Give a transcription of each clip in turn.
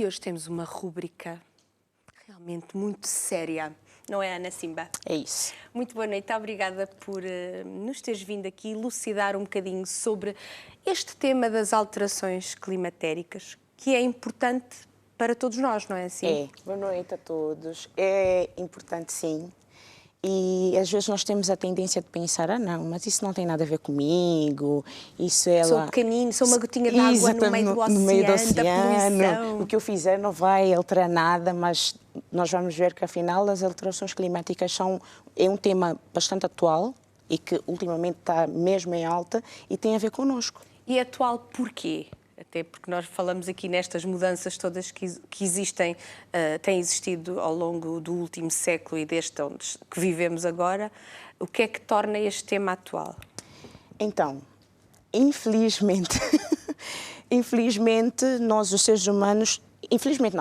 hoje temos uma rúbrica realmente muito séria, não é, Ana Simba? É isso. Muito boa noite, obrigada por nos teres vindo aqui elucidar um bocadinho sobre este tema das alterações climatéricas, que é importante para todos nós, não é assim? É. Boa noite a todos. É importante, sim. E às vezes nós temos a tendência de pensar, não, mas isso não tem nada a ver comigo, isso é Sou lá... pequenino, sou uma gotinha de água no meio do oceano, da poluição. O que eu fizer não vai alterar nada, mas nós vamos ver que afinal as alterações climáticas é um tema bastante atual e que ultimamente está mesmo em alta e tem a ver connosco. E atual porquê? Até porque nós falamos aqui nestas mudanças todas que existem, têm existido ao longo do último século e deste que vivemos agora. O que é que torna este tema atual? Então, infelizmente, nós os seres humanos, felizmente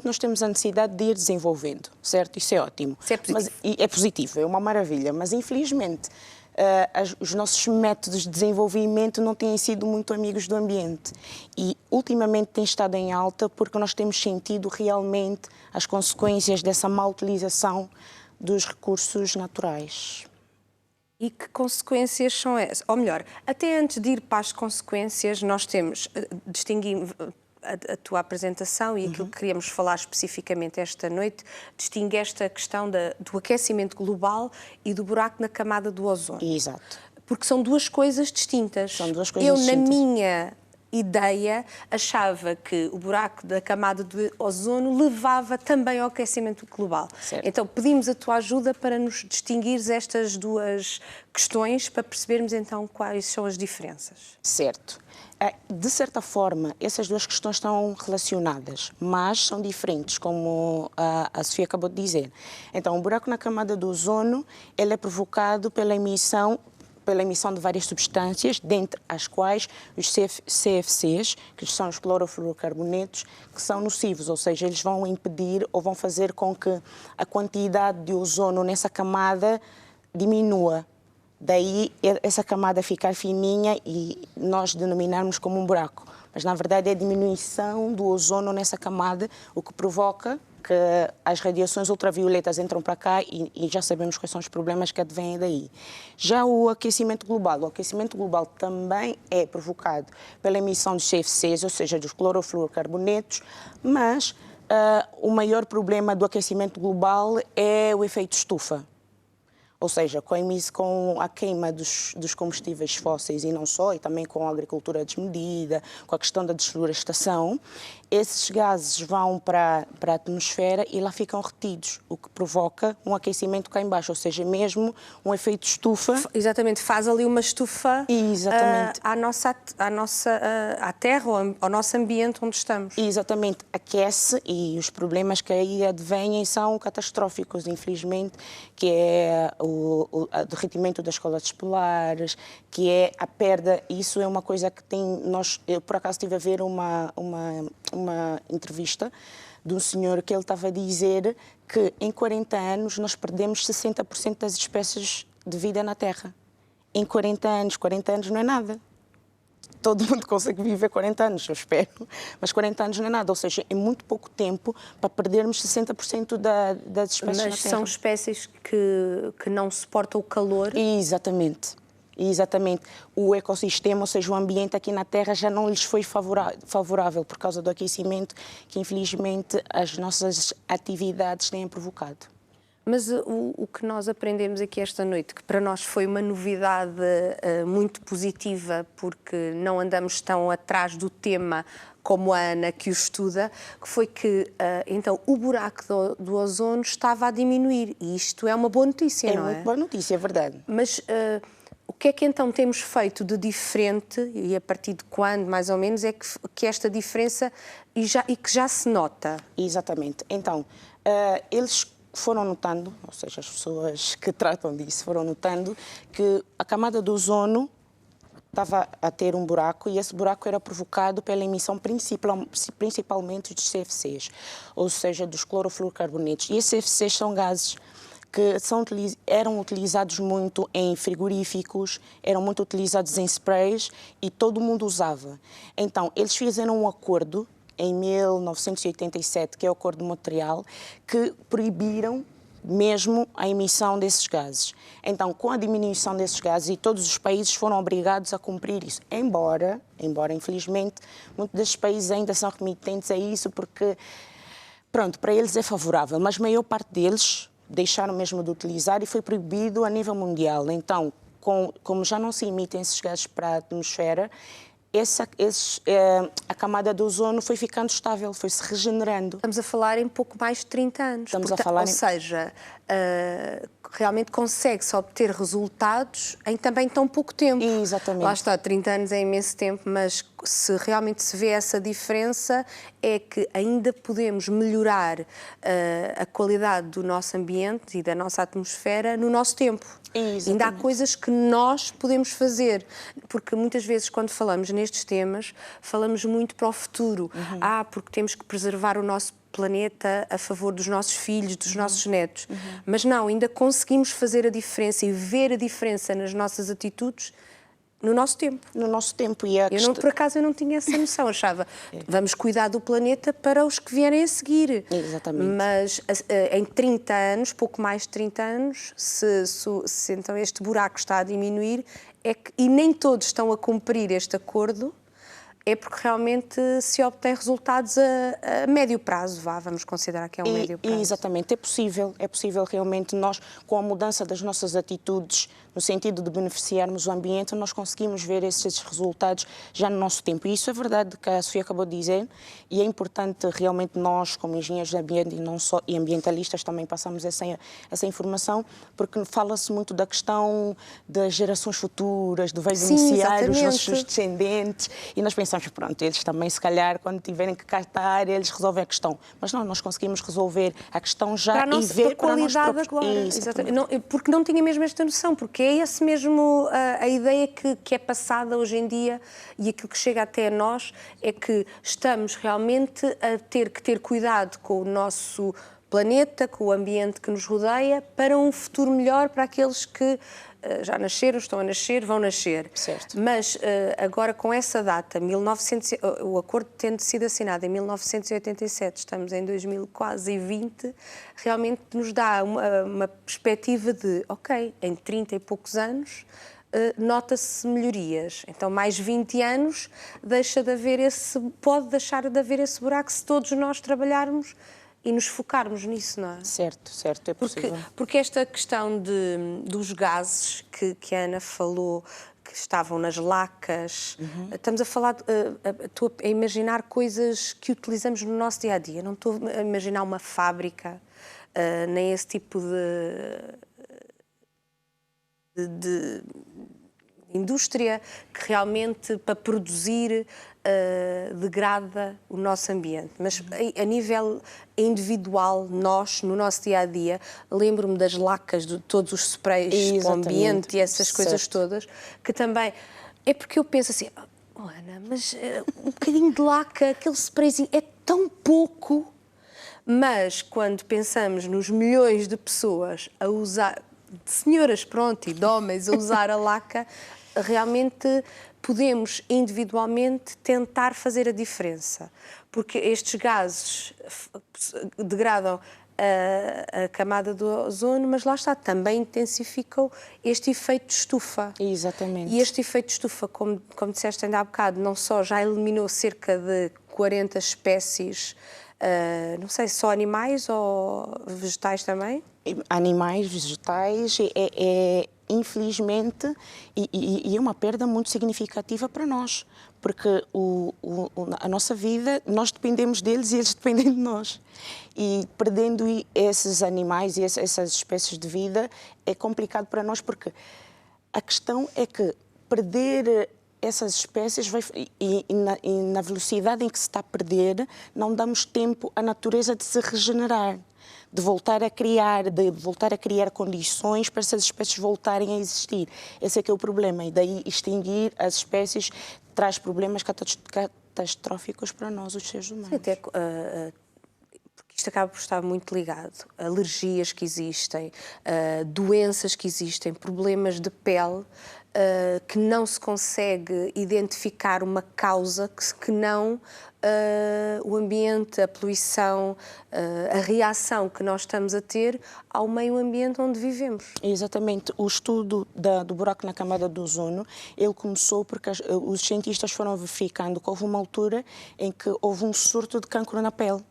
nós temos a necessidade de ir desenvolvendo, certo? Isso é ótimo. Isso é positivo. É positivo, é uma maravilha, mas infelizmente os nossos métodos de desenvolvimento não têm sido muito amigos do ambiente e ultimamente tem estado em alta porque nós temos sentido realmente as consequências dessa má utilização dos recursos naturais. E que consequências são essas? Ou melhor, até antes de ir para as consequências, nós temos, distinguir a tua apresentação e aquilo que queríamos falar especificamente esta noite, distingue esta questão do aquecimento global e do buraco na camada do ozono. Exato. Porque são duas coisas distintas. São duas coisas distintas. Na minha ideia, achava que o buraco da camada de ozono levava também ao aquecimento global. Certo. Então, pedimos a tua ajuda para nos distinguires estas duas questões, para percebermos então quais são as diferenças. Certo. De certa forma, essas duas questões estão relacionadas, mas são diferentes, como a Sofia acabou de dizer. Então, o buraco na camada do ozono, ele é provocado pela emissão de várias substâncias, dentre as quais os CFCs, que são os clorofluorocarbonetos, que são nocivos, ou seja, eles vão impedir ou vão fazer com que a quantidade de ozono nessa camada diminua. Daí essa camada ficar fininha e nós denominarmos como um buraco. Mas, na verdade, é a diminuição do ozono nessa camada, o que provoca que as radiações ultravioletas entram para cá e já sabemos quais são os problemas que advêm daí. Já o aquecimento global também é provocado pela emissão de CFCs, ou seja, dos clorofluorocarbonetos, mas o maior problema do aquecimento global é o efeito estufa. Ou seja, com a queima dos combustíveis fósseis e não só, e também com a agricultura desmedida, com a questão da desflorestação, esses gases vão para a atmosfera e lá ficam retidos, o que provoca um aquecimento cá em baixo, ou seja, mesmo um efeito estufa. Exatamente, faz ali uma estufa à Terra, ou ao nosso ambiente onde estamos. Exatamente, aquece e os problemas que aí advêm são catastróficos, infelizmente, que é o derretimento das calotas polares, que é a perda, isso é uma coisa que eu por acaso estive a ver uma entrevista de um senhor que ele estava a dizer que em 40 anos nós perdemos 60% das espécies de vida na Terra. Em 40 anos não é nada. Todo mundo consegue viver 40 anos, eu espero, mas 40 anos não é nada, ou seja, é muito pouco tempo para perdermos 60% das espécies na Terra. Mas são espécies que não suportam o calor? Exatamente. O ecossistema, ou seja, o ambiente aqui na Terra já não lhes foi favorável por causa do aquecimento que, infelizmente, as nossas atividades têm provocado. Mas o que nós aprendemos aqui esta noite, que para nós foi uma novidade muito positiva, porque não andamos tão atrás do tema como a Ana, que o estuda, que foi que, então, o buraco do ozono estava a diminuir. E isto é uma boa notícia, não é? É muito boa notícia, é verdade. Mas o que é que então temos feito de diferente, e a partir de quando, mais ou menos, é que esta diferença e que já se nota? Exatamente. Então, eles foram notando, ou seja, as pessoas que tratam disso foram notando que a camada do ozono estava a ter um buraco e esse buraco era provocado pela emissão principalmente dos CFCs, ou seja, dos clorofluorocarbonetos. E esses CFCs são gases que eram utilizados muito em frigoríficos, eram muito utilizados em sprays e todo mundo usava. Então, eles fizeram um acordo em 1987, que é o Acordo de Montreal, que proibiram mesmo a emissão desses gases. Então, com a diminuição desses gases, e todos os países foram obrigados a cumprir isso, embora infelizmente, muitos desses países ainda são remitentes a isso, porque, pronto, para eles é favorável, mas a maior parte deles deixaram mesmo de utilizar e foi proibido a nível mundial. Então, como já não se emitem esses gases para a atmosfera, a camada de ozono foi ficando estável, foi-se regenerando. Estamos a falar em pouco mais de 30 anos. Ou seja, realmente consegue-se obter resultados em também tão pouco tempo. Exatamente. Lá está, 30 anos é imenso tempo, mas se realmente se vê essa diferença, é que ainda podemos melhorar a qualidade do nosso ambiente e da nossa atmosfera no nosso tempo. Exatamente. Ainda há coisas que nós podemos fazer, porque muitas vezes quando falamos nestes temas, falamos muito para o futuro. Porque temos que preservar o nosso planeta a favor dos nossos filhos, dos nossos netos. Mas não, ainda conseguimos fazer a diferença e ver a diferença nas nossas atitudes no nosso tempo. No nosso tempo. Por acaso eu não tinha essa noção, achava, vamos cuidar do planeta para os que vierem a seguir. Exatamente. Mas em 30 anos, pouco mais de 30 anos, se então este buraco está a diminuir, e nem todos estão a cumprir este acordo, é porque realmente se obtém resultados a médio prazo, vamos considerar que é um médio prazo. Exatamente, é possível realmente nós, com a mudança das nossas atitudes, no sentido de beneficiarmos o ambiente, nós conseguimos ver esses resultados já no nosso tempo. E isso é verdade que a Sofia acabou de dizer, e é importante realmente nós, como engenheiros de ambiente e ambientalistas, também passamos essa informação, porque fala-se muito da questão das gerações futuras, de vai beneficiar os nossos descendentes, e nós pensamos, pronto, eles também, se calhar, quando tiverem que captar, eles resolvem a questão. Mas não, nós conseguimos resolver a questão já e ver para nós próprios. Agora. Não, porque não tinha mesmo esta noção, porque é esse mesmo a ideia que é passada hoje em dia, e aquilo que chega até a nós é que estamos realmente a ter que ter cuidado com o nosso planeta, com o ambiente que nos rodeia, para um futuro melhor para aqueles que já nasceram, estão a nascer, vão nascer. Certo. Mas agora com essa data, o acordo tendo sido assinado em 1987, estamos em 2020, realmente nos dá uma perspectiva de, ok, em 30 e poucos anos nota-se melhorias. Então, mais 20 anos pode deixar de haver esse buraco se todos nós trabalharmos e nos focarmos nisso, não é? Certo, é possível. Porque esta questão dos gases que a Ana falou, que estavam nas lacas, estamos a falar, estou a imaginar coisas que utilizamos no nosso dia-a-dia. Não estou a imaginar uma fábrica, nem esse tipo de indústria que realmente, para produzir, degrada o nosso ambiente. Mas a nível individual, nós, no nosso dia-a-dia, lembro-me das lacas, de todos os sprays para o ambiente e essas coisas todas, que também... É porque eu penso assim, Ana, mas um bocadinho de laca, aquele sprayzinho, é tão pouco. Mas quando pensamos nos milhões de pessoas a usar, de senhoras, pronto, e de homens a usar a laca, realmente podemos individualmente tentar fazer a diferença, porque estes gases degradam a camada do ozono, mas lá está, também intensificam este efeito de estufa. Exatamente. E este efeito de estufa, como disseste ainda há bocado, não só já eliminou cerca de 40 espécies, não sei, só animais ou vegetais também? Animais, vegetais, infelizmente, e é uma perda muito significativa para nós, porque a nossa vida, nós dependemos deles e eles dependem de nós. E perdendo esses animais e essas espécies de vida é complicado para nós, porque a questão é que perder essas espécies e na velocidade em que se está a perder, não damos tempo à natureza de se regenerar, de voltar a criar condições para essas espécies voltarem a existir. Esse é que é o problema. E daí extinguir as espécies traz problemas catastróficos para nós, os seres humanos. Até, porque isto acaba por estar muito ligado. Alergias que existem, doenças que existem, problemas de pele, que não se consegue identificar uma causa que não o ambiente, a poluição, a reação que nós estamos a ter ao meio ambiente onde vivemos. Exatamente. O estudo do buraco na camada do ozono, ele começou porque os cientistas foram verificando que houve uma altura em que houve um surto de cancro na pele.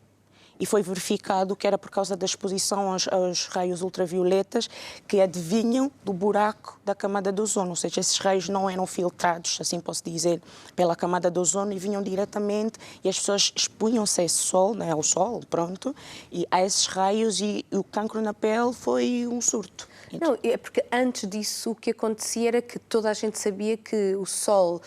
E foi verificado que era por causa da exposição aos raios ultravioletas que advinham do buraco da camada de ozono. Ou seja, esses raios não eram filtrados, assim posso dizer, pela camada de ozono e vinham diretamente e as pessoas expunham-se a esse sol, né, ao sol, pronto, e a esses raios e o cancro na pele foi um surto. Não, é porque antes disso o que acontecia era que toda a gente sabia que o sol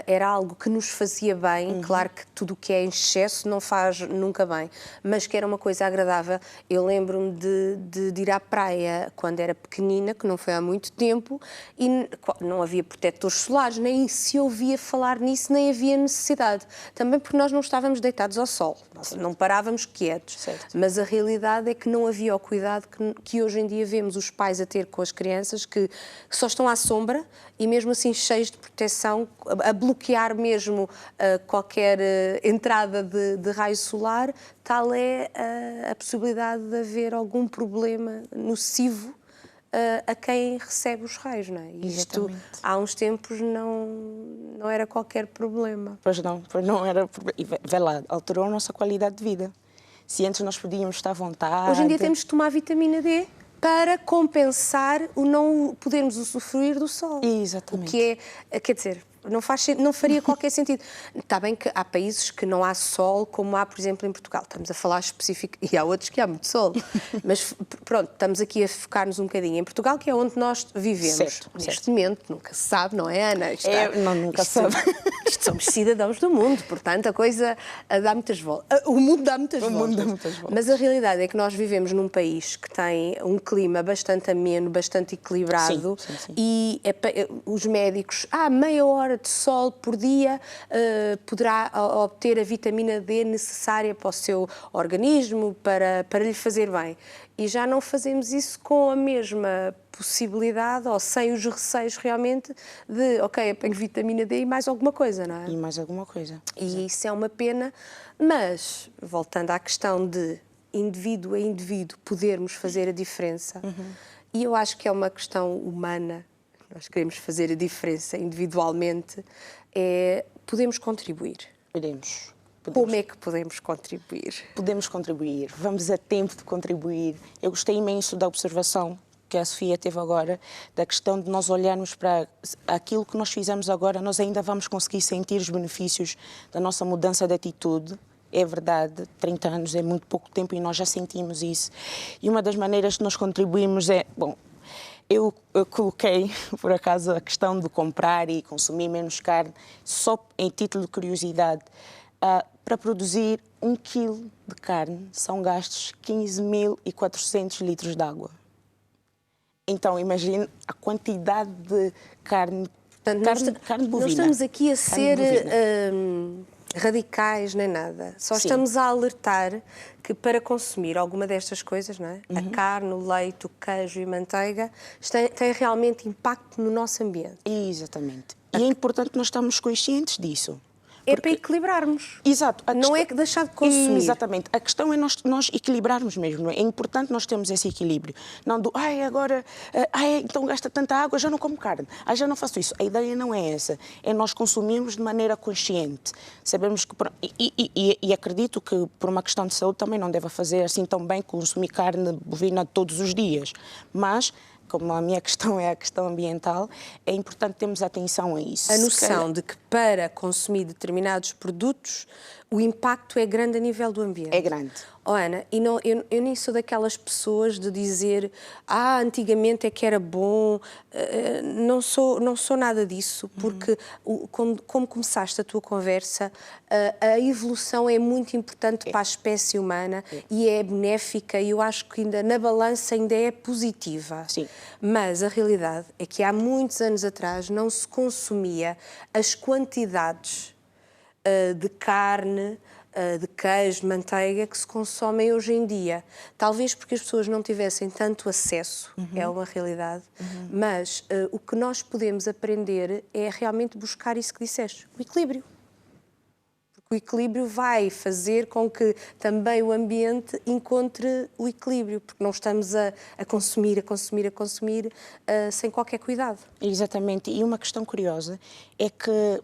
era algo que nos fazia bem, claro que tudo o que é em excesso não faz nunca bem, mas que era uma coisa agradável. Eu lembro-me de ir à praia quando era pequenina, que não foi há muito tempo, e não havia protetores solares, nem se ouvia falar nisso, nem havia necessidade. Também porque nós não estávamos deitados ao sol, nós não parávamos quietos. Certo. Mas a realidade é que não havia o cuidado que hoje em dia vemos os pais a ter com as crianças, que só estão à sombra e mesmo assim cheios de proteção, a bloquear mesmo qualquer entrada de raio solar, tal é a possibilidade de haver algum problema nocivo a quem recebe os raios, não é? Isto há uns tempos não era qualquer problema. Pois não era. E vê lá, alterou a nossa qualidade de vida. Se antes nós podíamos estar à vontade... Hoje em dia temos que tomar vitamina D para compensar o não podermos usufruir do sol. Exatamente. O que é, quer dizer, não faria qualquer sentido. Está bem que há países que não há sol, como há, por exemplo, em Portugal. Estamos a falar específico, e há outros que há muito sol. Mas pronto, estamos aqui a focar-nos um bocadinho em Portugal, que é onde nós vivemos. Certo, Neste momento, nunca se sabe, não é, Ana? Nunca se sabe. Isto somos cidadãos do mundo, portanto a coisa dá muitas voltas. O mundo dá muitas voltas. Mas a realidade é que nós vivemos num país que tem um clima bastante ameno, bastante equilibrado, sim. E os médicos, meia hora de sol por dia poderá obter a vitamina D necessária para o seu organismo, para lhe fazer bem. E já não fazemos isso com a mesma possibilidade ou sem os receios realmente de, ok, apanho vitamina D e mais alguma coisa, não é? E mais alguma coisa. E isso é uma pena, mas voltando à questão de indivíduo a indivíduo podermos fazer a diferença, e eu acho que é uma questão humana, nós queremos fazer a diferença individualmente, podemos contribuir. Podemos. Como é que podemos contribuir? Podemos contribuir, vamos a tempo de contribuir. Eu gostei imenso da observação que a Sofia teve agora, da questão de nós olharmos para aquilo que nós fizemos agora, nós ainda vamos conseguir sentir os benefícios da nossa mudança de atitude. É verdade, 30 anos é muito pouco tempo e nós já sentimos isso. E uma das maneiras que nós contribuímos é, eu coloquei, por acaso, a questão de comprar e consumir menos carne, só em título de curiosidade. Para produzir 1 quilo de carne são gastos 15.400 litros de água. Então, imagine a quantidade de carne, carne bovina. Não estamos aqui a ser radicais nem nada. Só estamos a alertar que para consumir alguma destas coisas, não é? A carne, o leite, o queijo e a manteiga, tem realmente impacto no nosso ambiente. Exatamente. E é importante nós estarmos conscientes disso. É para equilibrarmos. Exato. Não é que deixar de consumir. Exatamente. A questão é nós equilibrarmos mesmo. Não é? É importante nós termos esse equilíbrio. Não do, agora, então gasta tanta água, já não como carne. Já não faço isso. A ideia não é essa. É nós consumirmos de maneira consciente. Sabemos que... E acredito que, por uma questão de saúde, também não deva fazer assim tão bem consumir carne bovina todos os dias. Mas... como a minha questão é a questão ambiental, é importante termos atenção a isso. A noção de que para consumir determinados produtos o impacto é grande a nível do ambiente. É grande. Oh, Ana, eu nem sou daquelas pessoas de dizer antigamente é que era bom, não sou nada disso, porque como começaste a tua conversa, a evolução é muito importante para a espécie humana e é benéfica e eu acho que ainda na balança ainda é positiva. Sim. Mas a realidade é que há muitos anos atrás não se consumia as quantidades de carne de queijo, de manteiga, que se consomem hoje em dia. Talvez porque as pessoas não tivessem tanto acesso, é uma realidade, mas o que nós podemos aprender é realmente buscar isso que disseste, o equilíbrio. O equilíbrio vai fazer com que também o ambiente encontre o equilíbrio, porque não estamos a consumir sem qualquer cuidado. Exatamente. E uma questão curiosa é que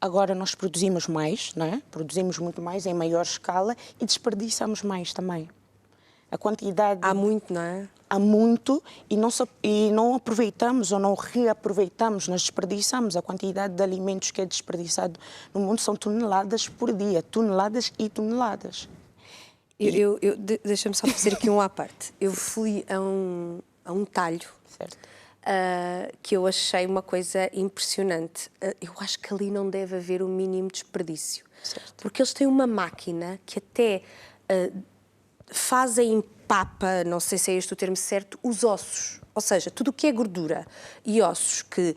agora nós produzimos mais, não é? Produzimos muito mais, em maior escala, e desperdiçamos mais também. A quantidade... Há muito, não é? Há muito e não aproveitamos ou não reaproveitamos, nós desperdiçamos. A quantidade de alimentos que é desperdiçado no mundo são toneladas por dia, toneladas e toneladas. Deixa-me só fazer aqui um à parte. Eu fui a um talho, certo. Que eu achei uma coisa impressionante. Eu acho que ali não deve haver o mínimo desperdício. Certo. Porque eles têm uma máquina que até fazem papa, não sei se é este o termo certo, os ossos. Ou seja, tudo o que é gordura e ossos que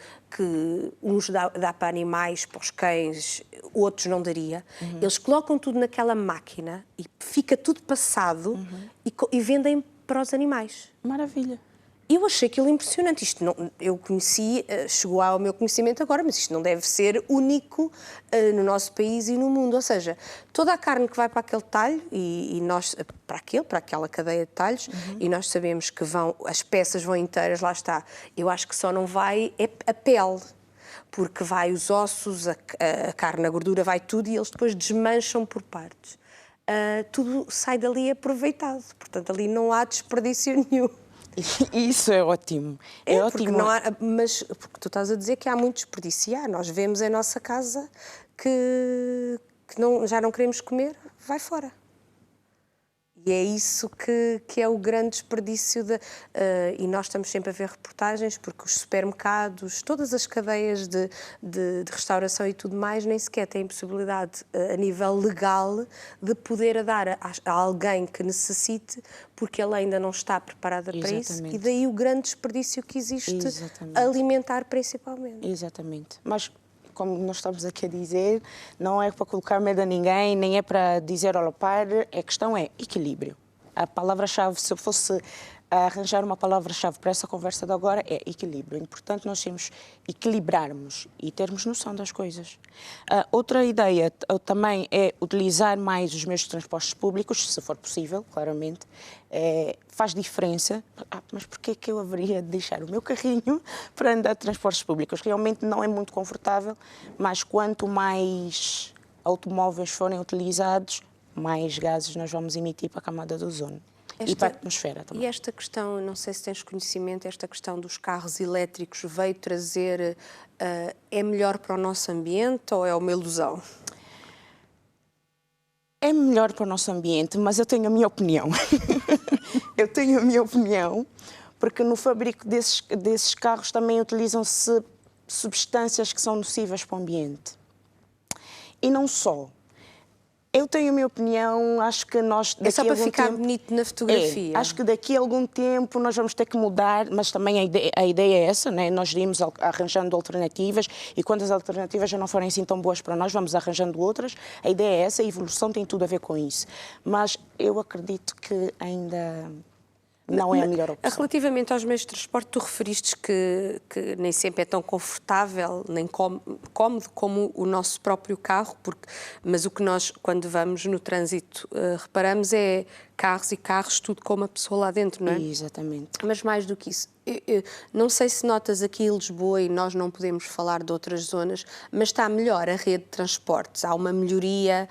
uns dá para animais, para os cães, outros não daria, eles colocam tudo naquela máquina e fica tudo passado e vendem para os animais. Maravilha. Eu achei aquilo impressionante. Isto não, eu conheci, chegou ao meu conhecimento agora, mas isto não deve ser único no nosso país e no mundo. Ou seja, toda a carne que vai para aquele talho, e nós, para aquela cadeia de talhos, e nós sabemos que as peças vão inteiras, lá está. Eu acho que só não vai a pele, porque vai os ossos, a carne, a gordura, vai tudo, e eles depois desmancham por partes. Tudo sai dali aproveitado. Portanto, ali não há desperdício nenhum. Isso é ótimo. É ótimo. Porque não há, mas porque tu estás a dizer que há muito desperdiciar. Nós vemos em nossa casa que já não queremos comer, vai fora. E é isso que é o grande desperdício. E nós estamos sempre a ver reportagens, porque os supermercados, todas as cadeias de restauração e tudo mais, nem sequer têm possibilidade, a nível legal, de poder dar a alguém que necessite, porque ele ainda não está preparada para isso. E daí o grande desperdício que existe, alimentar principalmente. Exatamente. Mas, como nós estamos aqui a dizer, não é para colocar medo a ninguém, nem é para dizer, olha, pare, a questão é equilíbrio. A palavra-chave, se eu fosse arranjar uma palavra-chave para essa conversa de agora, é equilíbrio. É importante nós equilibrarmos e termos noção das coisas. Outra ideia também é utilizar mais os meios de transportes públicos, se for possível, claramente. Faz diferença, mas porquê é que eu haveria de deixar o meu carrinho para andar de transportes públicos? Realmente não é muito confortável, mas quanto mais automóveis forem utilizados, mais gases nós vamos emitir para a camada de ozono. E para a atmosfera também. E esta questão, não sei se tens conhecimento, esta questão dos carros elétricos veio trazer, é melhor para o nosso ambiente ou é uma ilusão? É melhor para o nosso ambiente, mas eu tenho a minha opinião. Eu tenho a minha opinião, porque no fabrico desses carros também utilizam-se substâncias que são nocivas para o ambiente. E não só. Eu tenho a minha opinião, acho que nós... É só para ficar bonito na fotografia. Acho que daqui a algum tempo nós vamos ter que mudar, mas também a ideia é essa, né? Nós iremos arranjando alternativas e quando as alternativas já não forem assim tão boas para nós, vamos arranjando outras. A ideia é essa, a evolução tem tudo a ver com isso. Mas eu acredito que ainda... não é a melhor opção. Relativamente aos meios de transporte, tu referiste que nem sempre é tão confortável, nem cómodo como o nosso próprio carro, mas o que nós, quando vamos no trânsito, reparamos é carros, tudo com uma pessoa lá dentro, não é? Exatamente. Mas mais do que isso, não sei se notas aqui em Lisboa, e nós não podemos falar de outras zonas, mas está melhor a rede de transportes, há uma melhoria,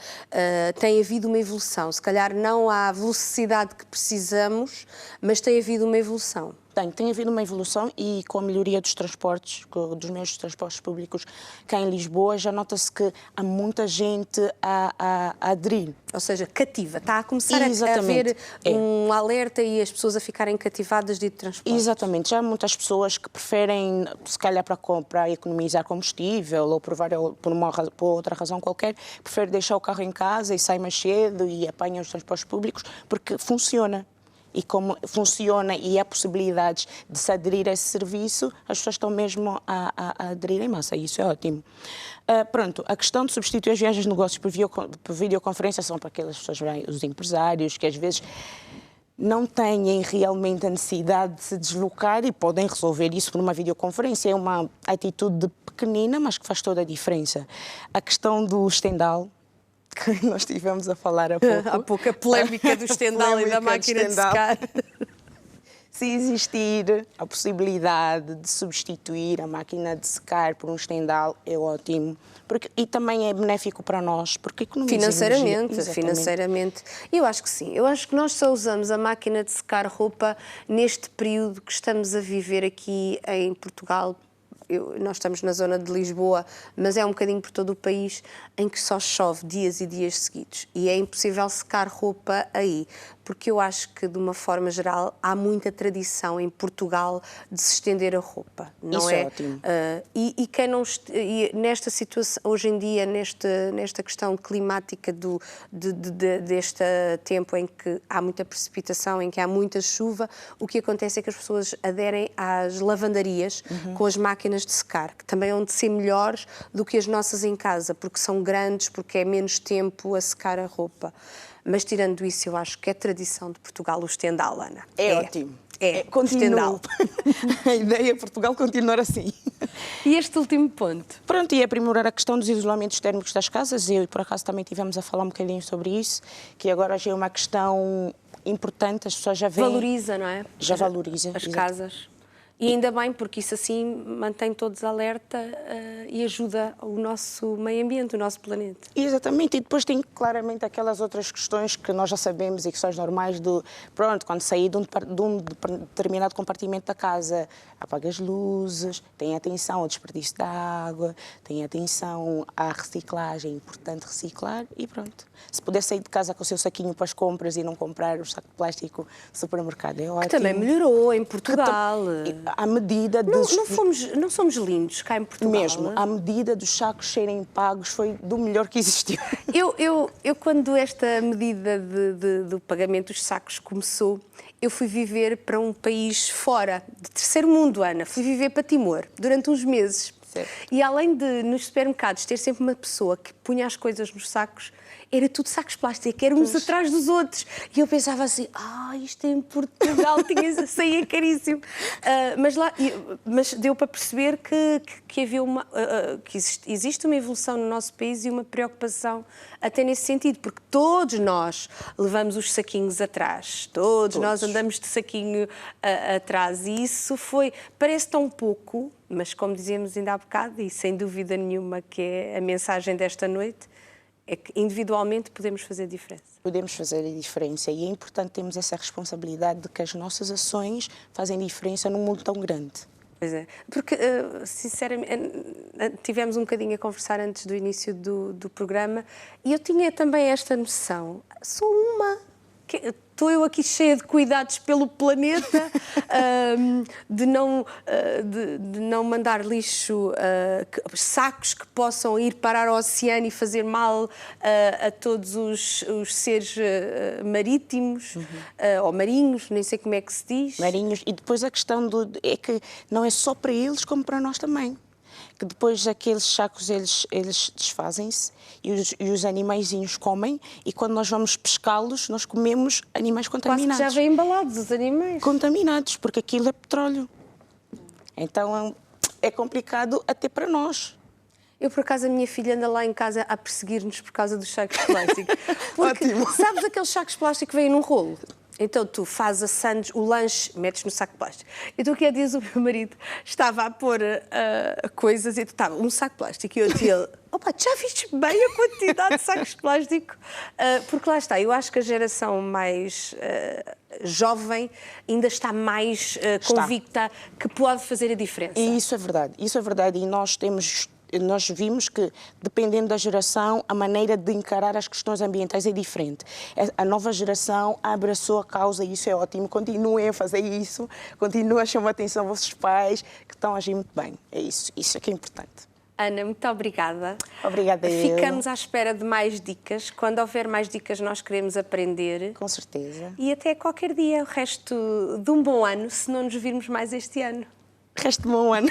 tem havido uma evolução, se calhar não à velocidade que precisamos, mas tem havido uma evolução. Tem havido uma evolução e com a melhoria dos transportes, dos meios de transportes públicos cá em Lisboa, já nota-se que há muita gente a aderir. Ou seja, cativa. Está a começar a haver um alerta e as pessoas a ficarem cativadas de transporte. Exatamente. Já há muitas pessoas que preferem, se calhar para economizar combustível ou por outra razão qualquer, preferem deixar o carro em casa e saem mais cedo e apanham os transportes públicos porque funciona. e como funciona e há possibilidades de se aderir a esse serviço, as pessoas estão mesmo a aderir em massa. Isso é ótimo. Pronto, a questão de substituir as viagens de negócios por videoconferência são para aquelas pessoas, os empresários, que às vezes não têm realmente a necessidade de se deslocar e podem resolver isso por uma videoconferência. É uma atitude pequenina, mas que faz toda a diferença. A questão do estendal, que nós estivemos a falar há pouco. Há pouco a polémica do estendal e da máquina de secar. Se existir a possibilidade de substituir a máquina de secar por um estendal, é ótimo. E também é benéfico para nós, porque economiza financeiramente. Eu acho que sim. Eu acho que nós só usamos a máquina de secar roupa neste período que estamos a viver aqui em Portugal. Nós estamos na zona de Lisboa, mas é um bocadinho por todo o país, em que só chove dias e dias seguidos. E é impossível secar roupa aí, porque eu acho que, de uma forma geral, há muita tradição em Portugal de se estender a roupa. Não Isso é ótimo. E quem não, nesta situação, hoje em dia, nesta questão climática deste tempo em que há muita precipitação, em que há muita chuva, o que acontece é que as pessoas aderem às lavandarias com as máquinas de secar, que também hão de ser melhores do que as nossas em casa, porque são grandes, porque é menos tempo a secar a roupa. Mas, tirando isso, eu acho que é tradição de Portugal o estendal, Ana. É ótimo. Continua. A ideia é Portugal continuar assim. E este último ponto? Pronto, e aprimorar a questão dos isolamentos térmicos das casas. Eu, por acaso, também tivemos a falar um bocadinho sobre isso, que agora já é uma questão importante, as pessoas já veem... Valoriza, não é? Já valoriza. As casas. E ainda bem, porque isso assim mantém todos alerta e ajuda o nosso meio ambiente, o nosso planeta. Exatamente, e depois tem claramente aquelas outras questões que nós já sabemos e que são normais do, pronto, quando sair de um determinado compartimento da casa, apaga as luzes, tem atenção ao desperdício da água, tem atenção à reciclagem, é importante reciclar e pronto. Se puder sair de casa com o seu saquinho para as compras e não comprar o saco de plástico do supermercado, é ótimo. Que também melhorou em Portugal. À medida não somos lindos cá em Portugal. Mesmo, à medida dos sacos serem pagos, foi do melhor que existiu. Eu quando esta medida do pagamento dos sacos começou, eu fui viver para um país fora, de terceiro mundo, Ana. Fui viver para Timor, durante uns meses. Certo. E além de, nos supermercados, ter sempre uma pessoa que punha as coisas nos sacos, era tudo sacos plásticos, eram uns atrás dos outros. E eu pensava assim, isto em Portugal saía caríssimo. Mas deu para perceber que havia que existe uma evolução no nosso país e uma preocupação até nesse sentido, porque todos nós levamos os saquinhos atrás, todos nós andamos de saquinho atrás, e isso parece tão pouco, mas como dizíamos ainda há bocado, e sem dúvida nenhuma que é a mensagem desta noite, é que individualmente podemos fazer a diferença. Podemos fazer a diferença e é importante termos essa responsabilidade de que as nossas ações fazem diferença num mundo tão grande. Pois é, porque, sinceramente, tivemos um bocadinho a conversar antes do início do programa e eu tinha também esta noção, sou estou eu aqui cheia de cuidados pelo planeta, de não mandar lixo, sacos que possam ir parar ao oceano e fazer mal a todos os seres marítimos, ou marinhos, nem sei como é que se diz. Marinhos, e depois a questão é que não é só para eles como para nós também. Que depois aqueles sacos eles desfazem-se e os animaizinhos comem, e quando nós vamos pescá-los nós comemos animais contaminados. Quase que já vêm embalados os animais. Contaminados, porque aquilo é petróleo. Então é complicado até para nós. Eu, por acaso, a minha filha anda lá em casa a perseguir-nos por causa dos sacos de plástico. Porque, sabes aqueles sacos de plástico que vêm num rolo? Então tu fazes a sandes, o lanche, metes no saco de plástico. Então, que há dias o meu marido estava a pôr coisas e estava um saco de plástico e eu dizia, já viste bem a quantidade de sacos de plástico? Porque lá está, eu acho que a geração mais jovem ainda está mais convicta que pode fazer a diferença. E isso é verdade, e nós vimos que, dependendo da geração, a maneira de encarar as questões ambientais é diferente. A nova geração abraçou a causa e isso é ótimo. Continuem a fazer isso, continuem a chamar a atenção aos vossos pais, que estão a agir muito bem. É isso é que é importante. Ana, muito obrigada. Obrigada eu. Ficamos à espera de mais dicas. Quando houver mais dicas, nós queremos aprender. Com certeza. E até qualquer dia, o resto de um bom ano, se não nos virmos mais este ano. Resto de bom ano.